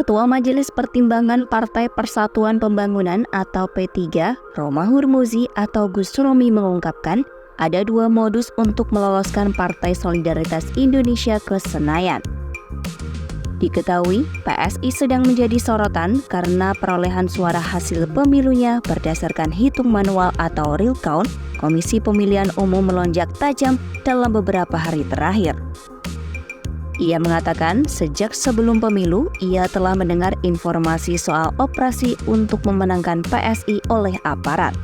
Ketua Majelis Pertimbangan Partai Persatuan Pembangunan atau P3, Roma Hurmuzi atau Gus Romi mengungkapkan ada dua modus untuk meloloskan Partai Solidaritas Indonesia ke Senayan. Diketahui, PSI sedang menjadi sorotan karena perolehan suara hasil pemilunya berdasarkan hitung manual atau real count, Komisi Pemilihan Umum melonjak tajam dalam beberapa hari terakhir. Ia mengatakan sejak sebelum pemilu, ia telah mendengar informasi soal operasi untuk memenangkan PSI oleh aparat.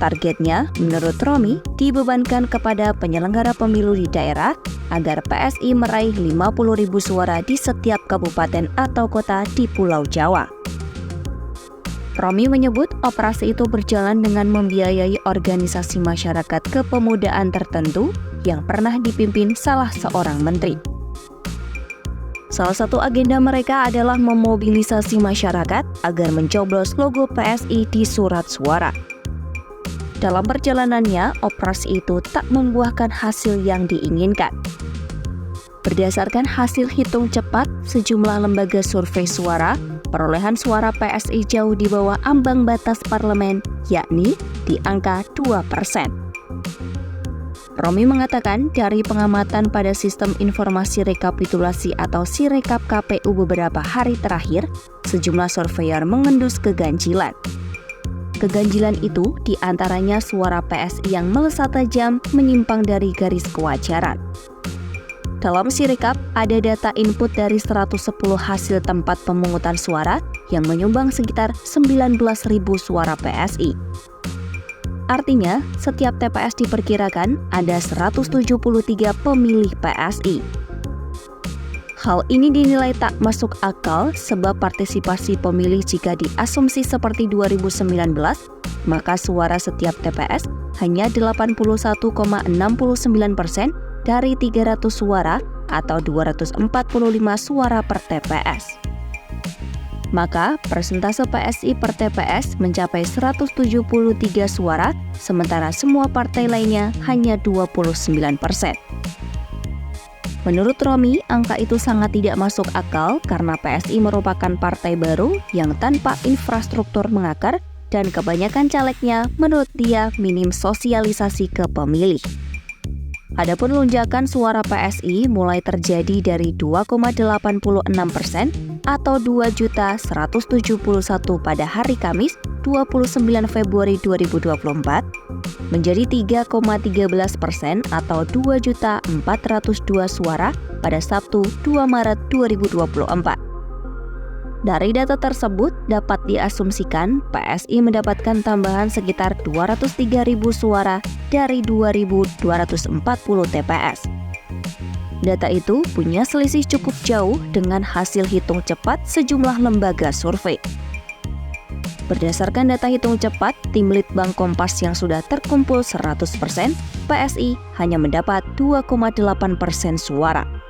Targetnya, menurut Romi, dibebankan kepada penyelenggara pemilu di daerah agar PSI meraih 50.000 suara di setiap kabupaten atau kota di Pulau Jawa. Romi menyebut operasi itu berjalan dengan membiayai organisasi masyarakat kepemudaan tertentu yang pernah dipimpin salah seorang menteri. Salah satu agenda mereka adalah memobilisasi masyarakat agar mencoblos logo PSI di surat suara. Dalam perjalanannya, operasi itu tak membuahkan hasil yang diinginkan. Berdasarkan hasil hitung cepat sejumlah lembaga survei suara, perolehan suara PSI jauh di bawah ambang batas parlemen, yakni di angka 2%. Romi mengatakan dari pengamatan pada sistem informasi rekapitulasi atau Sirekap KPU beberapa hari terakhir, sejumlah surveyor mengendus keganjilan. Keganjilan itu diantaranya suara PSI yang melesat tajam menyimpang dari garis kewajaran. Dalam Sirekap, ada data input dari 110 hasil tempat pemungutan suara yang menyumbang sekitar 19.000 suara PSI. Artinya, setiap TPS diperkirakan ada 173 pemilih PSI. Hal ini dinilai tak masuk akal sebab partisipasi pemilih jika diasumsi seperti 2019, maka suara setiap TPS hanya 81,69% dari 300 suara atau 245 suara per TPS. Maka persentase PSI per TPS mencapai 173 suara, sementara semua partai lainnya hanya 29%. Menurut Romi, angka itu sangat tidak masuk akal karena PSI merupakan partai baru yang tanpa infrastruktur mengakar dan kebanyakan calegnya menurut dia minim sosialisasi ke pemilih. Adapun lonjakan suara PSI mulai terjadi dari 2,86% atau 2.171 pada hari Kamis 29 Februari 2024 menjadi 3,13% atau 2.402 suara pada Sabtu 2 Maret 2024. Dari data tersebut dapat diasumsikan PSI mendapatkan tambahan sekitar 203.000 suara dari 2.240 TPS. Data itu punya selisih cukup jauh dengan hasil hitung cepat sejumlah lembaga survei. Berdasarkan data hitung cepat, tim Litbang Kompas yang sudah terkumpul 100%, PSI hanya mendapat 2,8% suara.